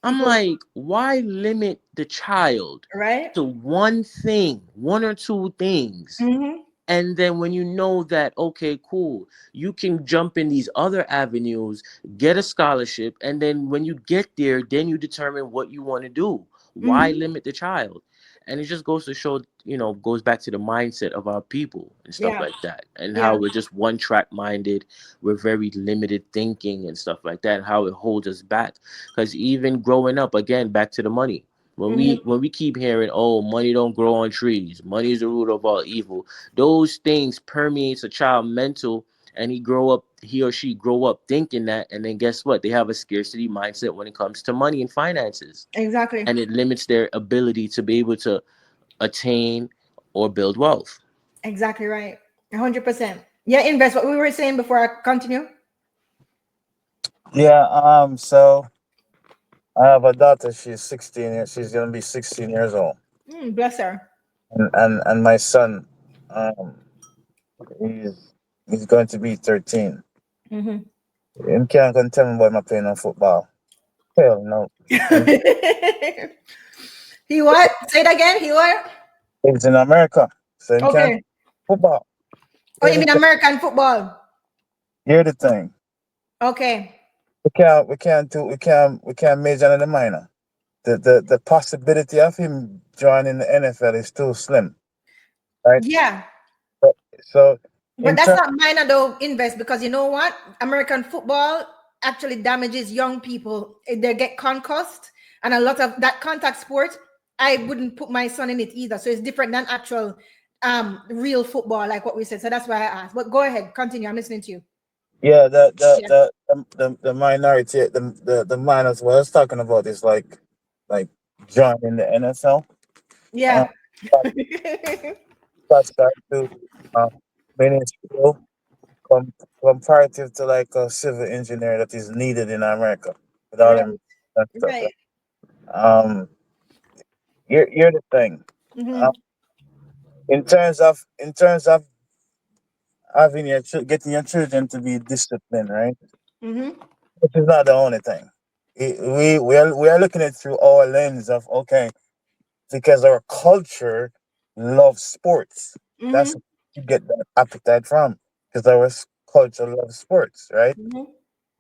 I'm People, like, why limit the child right? to one thing, one or two things? Mm-hmm. And then when you know that, okay, cool, you can jump in these other avenues, get a scholarship, and then when you get there, then you determine what you want to do. Why Mm-hmm. limit the child? And it just goes to show, goes back to the mindset of our people and stuff Yeah. like that, and how Yeah. we're just one track minded, we're very limited thinking and stuff like that, and how it holds us back. Because even growing up, again, back to the money. When we Mm-hmm. when we keep hearing, oh, money don't grow on trees, money is the root of all evil, those things permeates a child mental, and he or she grow up thinking that, and then guess what, they have a scarcity mindset when it comes to money and finances, Exactly. and it limits their ability to be able to attain or build wealth. Exactly right. 100%. Yeah, invest. What we were saying before I continue. Yeah. So I have a daughter. She's 16 years. She's gonna be 16 years old, Bless her. and my son, um, he's going to be 13. Mm-hmm. Him can't come tell me about my playing on football. Hell no. Him He what? Say it again. He what? lives in America, so him can't Okay. football. Oh, Hear you the mean thing. American football? Hear the thing. Okay. We can't major in the minor. The possibility of him joining the NFL is too slim, right? Yeah. So, so But in that's terms, not minor though, invest, because you know what? American football actually damages young people. They get concussed, and a lot of that contact sport, I wouldn't put my son in it either. So it's different than actual real football, like what we said. So that's why I asked. But go ahead, continue. I'm listening to you. yeah, Yeah. the minority, the minors. What I was talking about is like joining the NFL. Uh, Yeah. that- that's that too. Uh, minuscule com- comparative to like a civil engineer that is needed in America with all Right. them that stuff. Right. Um, you're the thing. Mm-hmm. Uh, in terms of getting your children to be disciplined, right? Mm-hmm. Which is not the only thing. We are looking at it through our lens of, okay, because our culture loves sports. That's Mm-hmm. where you get that appetite from, because our culture loves sports, right? Mm-hmm.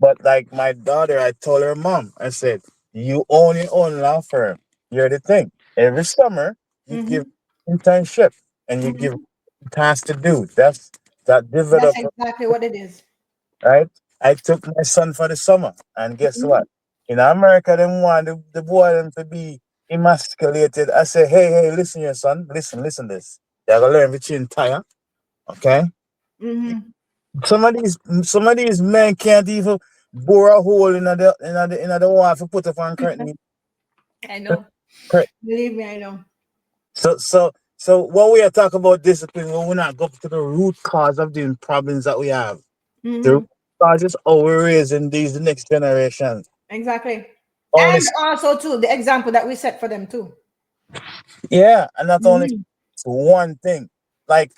But like my daughter, I told her mom, I said, you own your own law firm. You're the thing. Every summer, you give Mm-hmm. internship and you give Mm-hmm. tasks to do. That That's developer, exactly what it is. right? I took my son for the summer, and guess Mm-hmm. what? In America, they want the boy them to be emasculated. I say, hey, listen here, son. Listen this. You gotta learn between tire, okay? Mm-hmm. Some of these men can't even bore a hole in the wall to put up on curtain. I know. Cur- Believe me, I know. So when we are talking about discipline, we will not go to the root cause of the problems that we have. The root Mm-hmm. cause is how we're raising the next generation. Exactly. Only And also too, the example that we set for them too. Yeah, and not only Mm-hmm. one thing. Like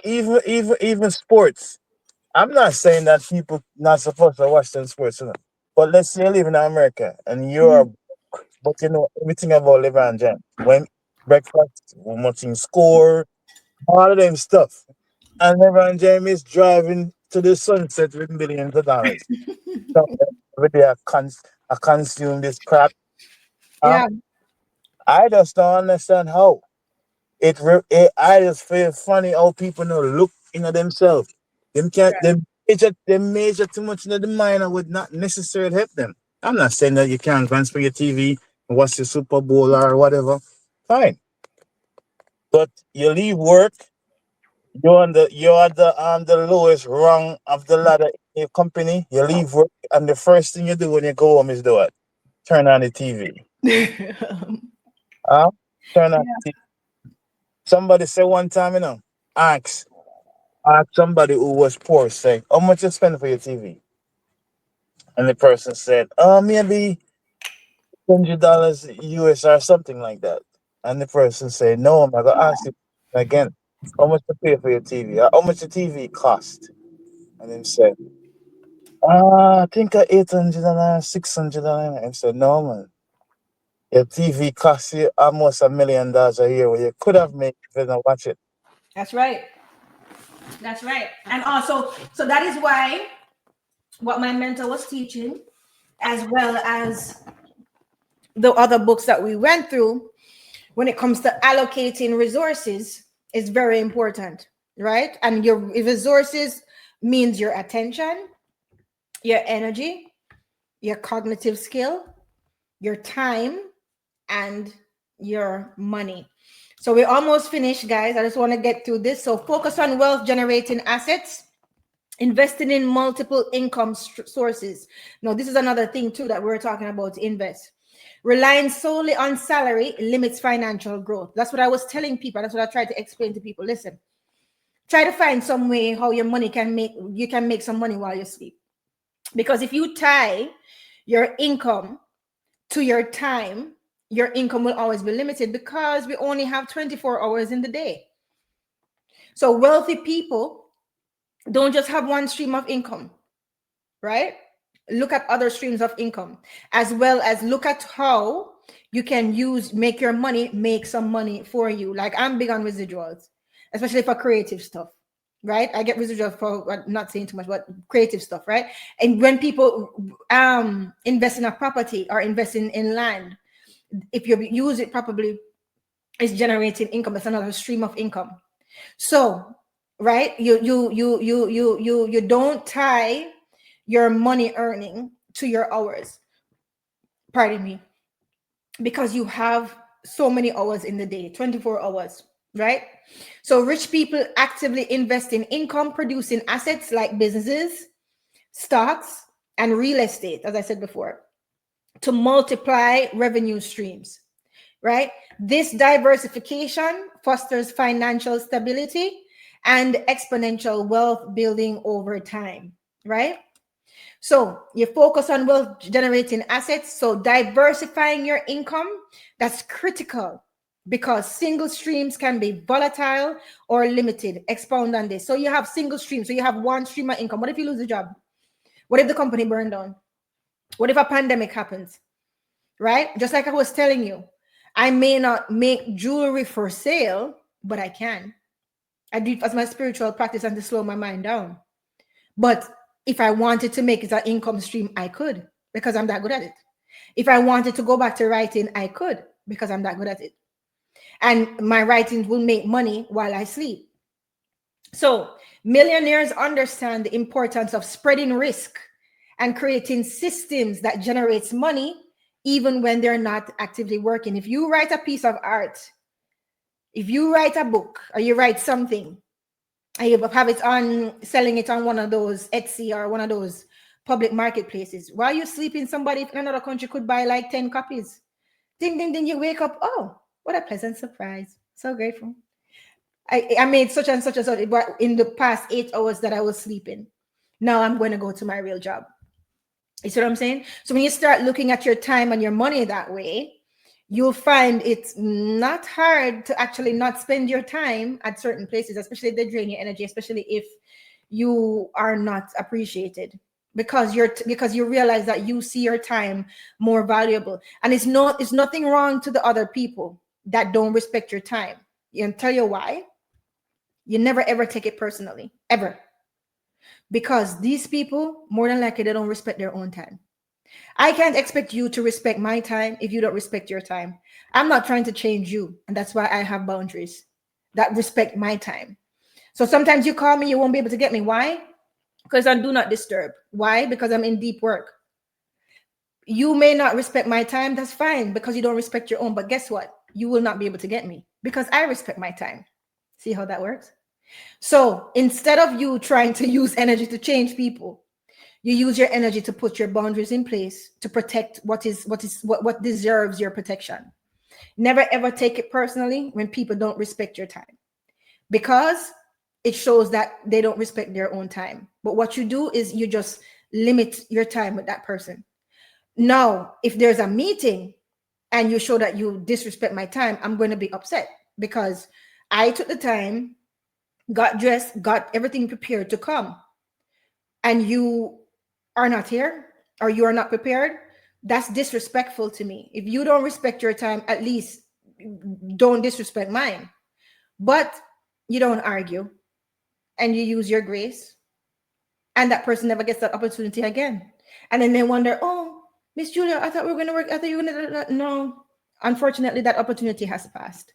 even sports. I'm not saying that people not supposed to watch them sports, you know. But let's say you live in America and Mm-hmm. you're, but you know everything about LeBron James. When breakfast, when watching score, all of them stuff, and LeBron James is driving to the sunset with millions of dollars. So every day I consume this crap. Huh? Yeah. I just don't understand how. I just feel funny how people know look into themselves. Them can't they major too much into the mind and would not necessarily help them. I'm not saying that you can't glance for your TV and watch the Super Bowl or whatever. Fine. But you leave work, you're the lowest rung of the ladder in your company. You leave work and the first thing you do when you go home is do what? Turn on the TV. Yeah. Huh? Turn on the TV. Somebody said one time, ask ask somebody who was poor, say, how much you spend for your TV? And the person said, maybe $100 US or something like that. And the person said, no, I'm not gonna ask you again, how much you pay for your TV? How much the TV cost? And then said, I think 800 and 600 and I said, no, man. Your TV costs you almost $1 million a year, where you could have made if you didn't watch it. That's right. That's right. And also, so that is why what my mentor was teaching, as well as the other books that we went through, when it comes to allocating resources, is very important, right? And your resources means your attention, your energy, your cognitive skill, your time, and your money. So we're almost finished, guys. I just want to get through this. So focus on wealth generating assets, investing in multiple income sources. Now, this is another thing too that we're talking about, invest. Relying solely on salary limits financial growth. That's what I was telling people. That's what I tried to explain to people. Listen, try to find some way how your money you can make some money while you sleep. Because if you tie your income to your time, your income will always be limited because we only have 24 hours in the day. So wealthy people don't just have one stream of income, right? Look at other streams of income, as well as look at how you can make your money make some money for you. Like, I'm big on residuals, especially for creative stuff, right? I get residuals for, not saying too much, but creative stuff, right? And when people invest in a property or invest in land, if you use it properly, it's generating income. It's another stream of income. So, right, you don't tie your money earning to your hours, pardon me, because you have so many hours in the day, 24 hours, right? So rich people actively invest in income producing assets like businesses, stocks, and real estate, as I said before, to multiply revenue streams, right? This diversification fosters financial stability and exponential wealth building over time, right? So you focus on wealth generating assets. So diversifying your income, that's critical because single streams can be volatile or limited. Expound on this. So you have single streams. So you have one stream of income. What if you lose a job? What if the company burned down? What if a pandemic happens? Right? Just like I was telling you, I may not make jewelry for sale, but I can. I do it as my spiritual practice and to slow my mind down. But if I wanted to make it an income stream, I could, because I'm that good at it. If I wanted to go back to writing, I could, because I'm that good at it. And my writings will make money while I sleep. So millionaires understand the importance of spreading risk and creating systems that generates money even when they're not actively working. If you write a piece of art, if you write a book or you write something, and you have it on, selling it on one of those Etsy or one of those public marketplaces, while you're sleeping, somebody in another country could buy like 10 copies. Ding, ding, ding, you wake up, oh, what a pleasant surprise. So grateful. I made such and such and such in the past 8 hours that I was sleeping. Now I'm going to go to my real job. You see what I'm saying? So when you start looking at your time and your money that way, you'll find it's not hard to actually not spend your time at certain places, especially if they drain your energy, especially if you are not appreciated, because you realize that you see your time more valuable. And it's nothing wrong to the other people that don't respect your time. And tell you why. You never ever take it personally, ever. Because these people, more than likely, they don't respect their own time. I can't expect you to respect my time if you don't respect your time. I'm not trying to change you. And that's why I have boundaries that respect my time. So sometimes you call me, you won't be able to get me. Why? Because I do not disturb. Why? Because I'm in deep work. You may not respect my time. That's fine, because you don't respect your own. But guess what? You will not be able to get me because I respect my time. See how that works? So instead of you trying to use energy to change people, you use your energy to put your boundaries in place to protect what deserves your protection. Never ever take it personally when people don't respect your time, because it shows that they don't respect their own time. But what you do is you just limit your time with that person. Now, if there's a meeting and you show that you disrespect my time, I'm going to be upset because I took the time, got dressed, got everything prepared to come, and you are not here or you are not prepared, that's disrespectful to me. If you don't respect your time, at least don't disrespect mine. But you don't argue and you use your grace, and that person never gets that opportunity again. And then they wonder, oh, Miss Julia, I thought we were going to work. I thought you were going to. No, unfortunately, that opportunity has passed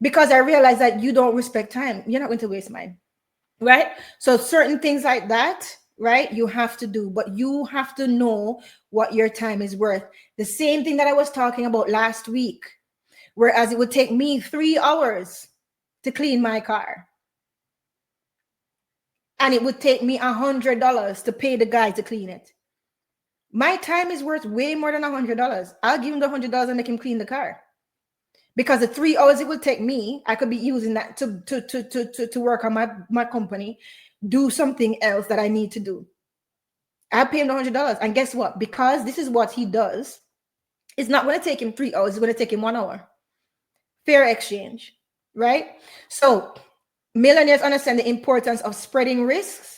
because I realized that you don't respect time. You're not going to waste mine. Right? So certain things like that, right? You have to do, but you have to know what your time is worth. The same thing that I was talking about last week, whereas it would take me 3 hours to clean my car. And it would take me $100 to pay the guy to clean it. My time is worth way more than $100. I'll give him the $100 and make him clean the car. Because the 3 hours it would take me, I could be using that to work on my company, do something else that I need to do. I pay him the $100. And guess what? Because this is what he does, it's not going to take him 3 hours, it's going to take him 1 hour. Fair exchange, right? So millionaires understand the importance of spreading risks